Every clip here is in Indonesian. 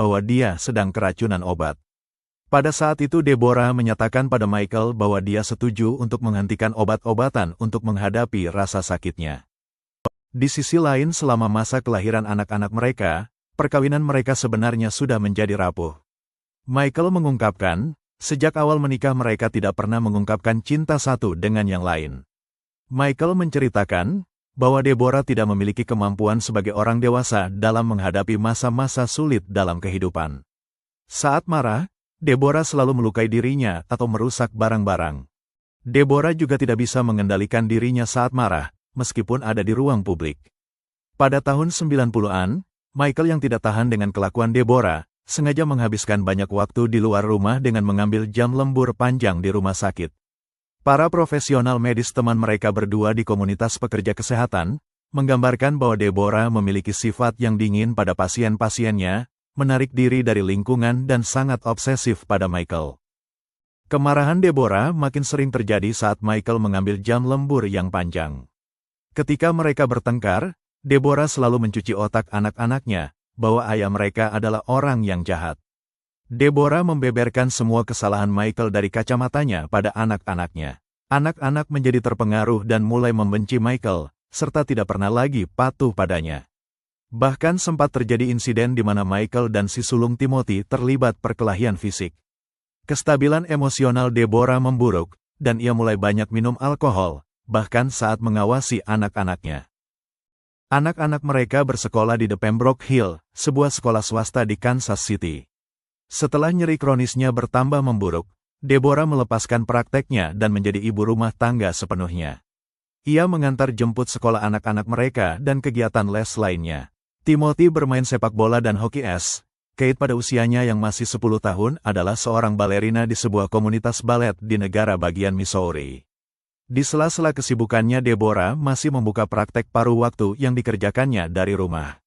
bahwa dia sedang keracunan obat. Pada saat itu Deborah menyatakan pada Michael bahwa dia setuju untuk menghentikan obat-obatan untuk menghadapi rasa sakitnya. Di sisi lain selama masa kelahiran anak-anak mereka, perkawinan mereka sebenarnya sudah menjadi rapuh. Michael mengungkapkan, sejak awal menikah mereka tidak pernah mengungkapkan cinta satu dengan yang lain. Michael menceritakan bahwa Deborah tidak memiliki kemampuan sebagai orang dewasa dalam menghadapi masa-masa sulit dalam kehidupan. Saat marah, Deborah selalu melukai dirinya atau merusak barang-barang. Deborah juga tidak bisa mengendalikan dirinya saat marah, meskipun ada di ruang publik. Pada tahun 90-an, Michael yang tidak tahan dengan kelakuan Deborah, sengaja menghabiskan banyak waktu di luar rumah dengan mengambil jam lembur panjang di rumah sakit. Para profesional medis teman mereka berdua di komunitas pekerja kesehatan, menggambarkan bahwa Deborah memiliki sifat yang dingin pada pasien-pasiennya, menarik diri dari lingkungan dan sangat obsesif pada Michael. Kemarahan Deborah makin sering terjadi saat Michael mengambil jam lembur yang panjang. Ketika mereka bertengkar, Deborah selalu mencuci otak anak-anaknya, bahwa ayah mereka adalah orang yang jahat. Deborah membeberkan semua kesalahan Michael dari kacamatanya pada anak-anaknya. Anak-anak menjadi terpengaruh dan mulai membenci Michael, serta tidak pernah lagi patuh padanya. Bahkan sempat terjadi insiden di mana Michael dan si sulung Timothy terlibat perkelahian fisik. Kestabilan emosional Deborah memburuk, dan ia mulai banyak minum alkohol, bahkan saat mengawasi anak-anaknya. Anak-anak mereka bersekolah di The Pembroke Hill, sebuah sekolah swasta di Kansas City. Setelah nyeri kronisnya bertambah memburuk, Deborah melepaskan prakteknya dan menjadi ibu rumah tangga sepenuhnya. Ia mengantar jemput sekolah anak-anak mereka dan kegiatan les lainnya. Timothy bermain sepak bola dan hoki es. Kate pada usianya yang masih 10 tahun adalah seorang balerina di sebuah komunitas balet di negara bagian Missouri. Di sela-sela kesibukannya Deborah masih membuka praktek paruh waktu yang dikerjakannya dari rumah.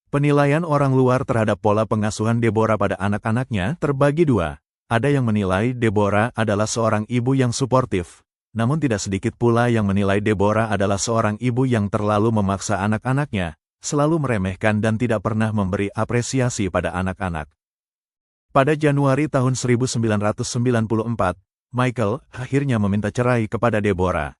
Penilaian orang luar terhadap pola pengasuhan Deborah pada anak-anaknya terbagi dua. Ada yang menilai Deborah adalah seorang ibu yang suportif, namun tidak sedikit pula yang menilai Deborah adalah seorang ibu yang terlalu memaksa anak-anaknya, selalu meremehkan dan tidak pernah memberi apresiasi pada anak-anak. Pada Januari tahun 1994, Michael akhirnya meminta cerai kepada Deborah.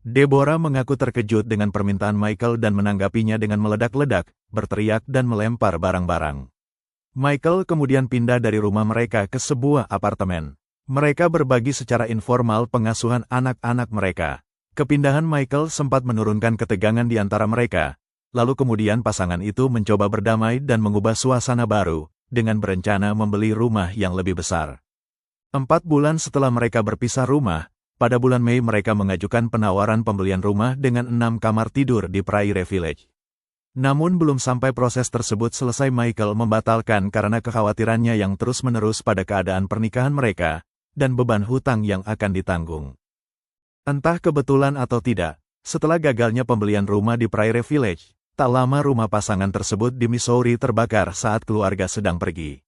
Deborah mengaku terkejut dengan permintaan Michael dan menanggapinya dengan meledak-ledak, berteriak dan melempar barang-barang. Michael kemudian pindah dari rumah mereka ke sebuah apartemen. Mereka berbagi secara informal pengasuhan anak-anak mereka. Kepindahan Michael sempat menurunkan ketegangan di antara mereka. Lalu kemudian pasangan itu mencoba berdamai dan mengubah suasana baru, dengan berencana membeli rumah yang lebih besar. 4 bulan setelah mereka berpisah rumah, pada bulan Mei mereka mengajukan penawaran pembelian rumah dengan 6 kamar tidur di Prairie Village. Namun belum sampai proses tersebut selesai Michael membatalkan karena kekhawatirannya yang terus-menerus pada keadaan pernikahan mereka, dan beban hutang yang akan ditanggung. Entah kebetulan atau tidak, setelah gagalnya pembelian rumah di Prairie Village, tak lama rumah pasangan tersebut di Missouri terbakar saat keluarga sedang pergi.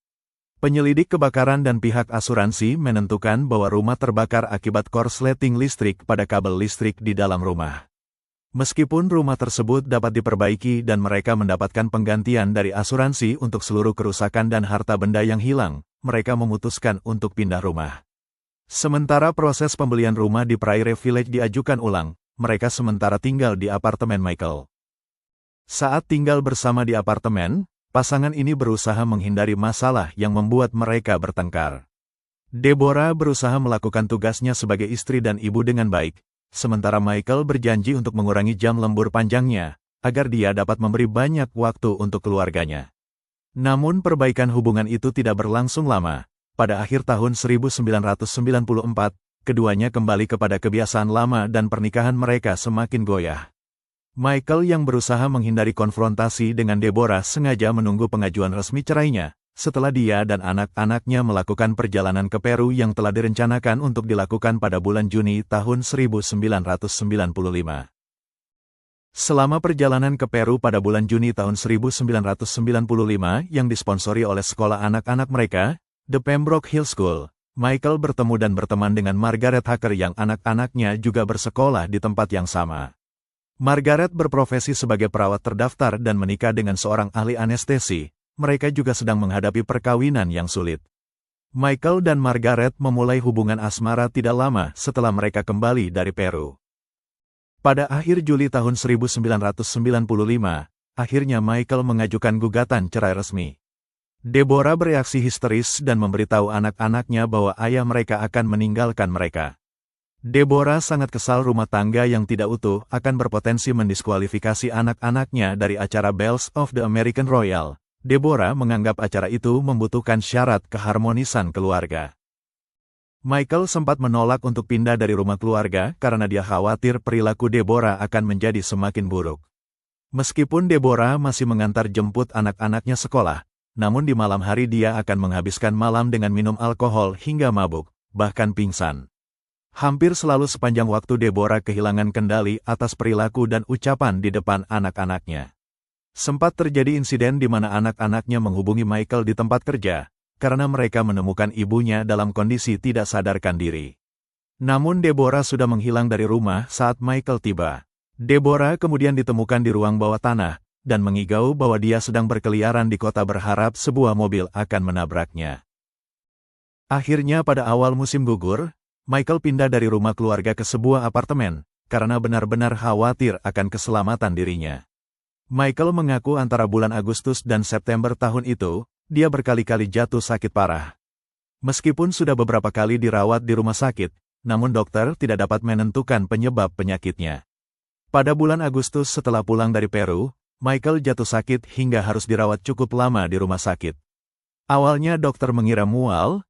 Penyelidik kebakaran dan pihak asuransi menentukan bahwa rumah terbakar akibat korsleting listrik pada kabel listrik di dalam rumah. Meskipun rumah tersebut dapat diperbaiki dan mereka mendapatkan penggantian dari asuransi untuk seluruh kerusakan dan harta benda yang hilang, mereka memutuskan untuk pindah rumah. Sementara proses pembelian rumah di Prairie Village diajukan ulang, mereka sementara tinggal di apartemen Michael. Saat tinggal bersama di apartemen, pasangan ini berusaha menghindari masalah yang membuat mereka bertengkar. Deborah berusaha melakukan tugasnya sebagai istri dan ibu dengan baik, sementara Michael berjanji untuk mengurangi jam lembur panjangnya, agar dia dapat memberi banyak waktu untuk keluarganya. Namun perbaikan hubungan itu tidak berlangsung lama. Pada akhir tahun 1994, keduanya kembali kepada kebiasaan lama dan pernikahan mereka semakin goyah. Michael yang berusaha menghindari konfrontasi dengan Deborah sengaja menunggu pengajuan resmi cerainya, setelah dia dan anak-anaknya melakukan perjalanan ke Peru yang telah direncanakan untuk dilakukan pada bulan Juni tahun 1995. Selama perjalanan ke Peru pada bulan Juni tahun 1995 yang disponsori oleh sekolah anak-anak mereka, The Pembroke Hill School, Michael bertemu dan berteman dengan Margaret Hacker yang anak-anaknya juga bersekolah di tempat yang sama. Margaret berprofesi sebagai perawat terdaftar dan menikah dengan seorang ahli anestesi, mereka juga sedang menghadapi perkawinan yang sulit. Michael dan Margaret memulai hubungan asmara tidak lama setelah mereka kembali dari Peru. Pada akhir Juli tahun 1995, akhirnya Michael mengajukan gugatan cerai resmi. Deborah bereaksi histeris dan memberitahu anak-anaknya bahwa ayah mereka akan meninggalkan mereka. Deborah sangat kesal rumah tangga yang tidak utuh akan berpotensi mendiskualifikasi anak-anaknya dari acara Bells of the American Royal. Deborah menganggap acara itu membutuhkan syarat keharmonisan keluarga. Michael sempat menolak untuk pindah dari rumah keluarga karena dia khawatir perilaku Deborah akan menjadi semakin buruk. Meskipun Deborah masih mengantar jemput anak-anaknya sekolah, namun di malam hari dia akan menghabiskan malam dengan minum alkohol hingga mabuk, bahkan pingsan. Hampir selalu sepanjang waktu Deborah kehilangan kendali atas perilaku dan ucapan di depan anak-anaknya. Sempat terjadi insiden di mana anak-anaknya menghubungi Michael di tempat kerja, karena mereka menemukan ibunya dalam kondisi tidak sadarkan diri. Namun Deborah sudah menghilang dari rumah saat Michael tiba. Deborah kemudian ditemukan di ruang bawah tanah, dan mengigau bahwa dia sedang berkeliaran di kota berharap sebuah mobil akan menabraknya. Akhirnya pada awal musim gugur, Michael pindah dari rumah keluarga ke sebuah apartemen, karena benar-benar khawatir akan keselamatan dirinya. Michael mengaku antara bulan Agustus dan September tahun itu, dia berkali-kali jatuh sakit parah. Meskipun sudah beberapa kali dirawat di rumah sakit, namun dokter tidak dapat menentukan penyebab penyakitnya. Pada bulan Agustus setelah pulang dari Peru, Michael jatuh sakit hingga harus dirawat cukup lama di rumah sakit. Awalnya dokter mengira mual,